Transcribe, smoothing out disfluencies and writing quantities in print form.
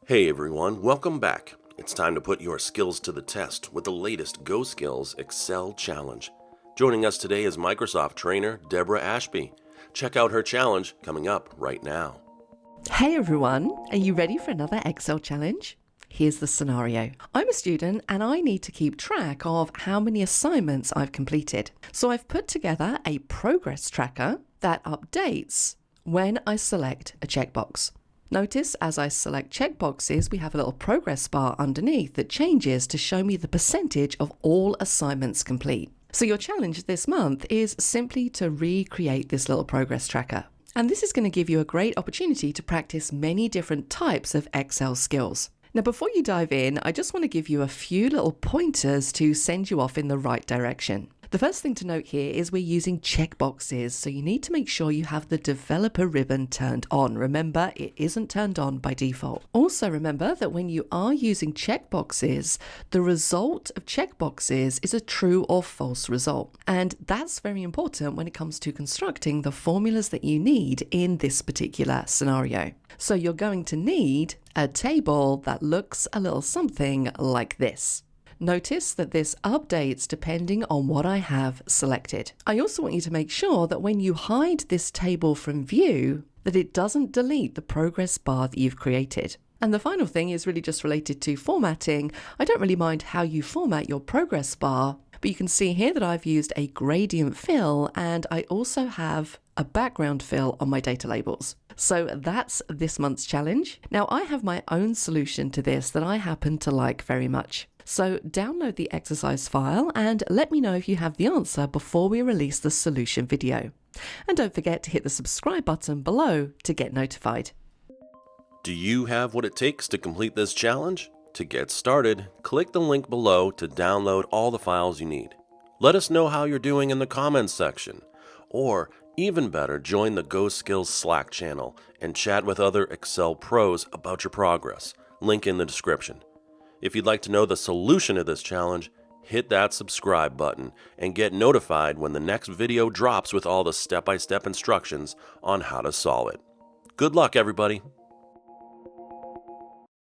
Hey everyone, welcome back. It's time to put your skills to the test with the latest GoSkills Excel challenge. Joining us today is Microsoft trainer Deborah Ashby. Check out her challenge coming up right now. Hey everyone, are you ready for another Excel challenge? Here's the scenario. I'm a student and I need to keep track of how many assignments I've completed. So I've put together a progress tracker that updates when I select a checkbox. Notice as I select checkboxes, we have a little progress bar underneath that changes to show me the percentage of all assignments complete. So your challenge this month is simply to recreate this little progress tracker. And this is going to give you a great opportunity to practice many different types of Excel skills. Now, before you dive in, I just want to give you a few little pointers to send you off in the right direction. The first thing to note here is we're using checkboxes, so you need to make sure you have the developer ribbon turned on. Remember, it isn't turned on by default. Also remember that when you are using checkboxes, the result of checkboxes is a true or false result. And that's very important when it comes to constructing the formulas that you need in this particular scenario. So you're going to need a table that looks a little something like this. Notice that this updates depending on what I have selected. I also want you to make sure that when you hide this table from view, that it doesn't delete the progress bar that you've created. And the final thing is really just related to formatting. I don't really mind how you format your progress bar, but you can see here that I've used a gradient fill and I also have a background fill on my data labels. So that's this month's challenge. Now I have my own solution to this that I happen to like very much. So download the exercise file and let me know if you have the answer before we release the solution video. And don't forget to hit the subscribe button below to get notified. Do you have what it takes to complete this challenge? To get started, click the link below to download all the files you need. Let us know how you're doing in the comments section. Or, even better, join the GoSkills Slack channel and chat with other Excel pros about your progress. Link in the description. If you'd like to know the solution to this challenge, hit that subscribe button and get notified when the next video drops with all the step-by-step instructions on how to solve it. Good luck, everybody!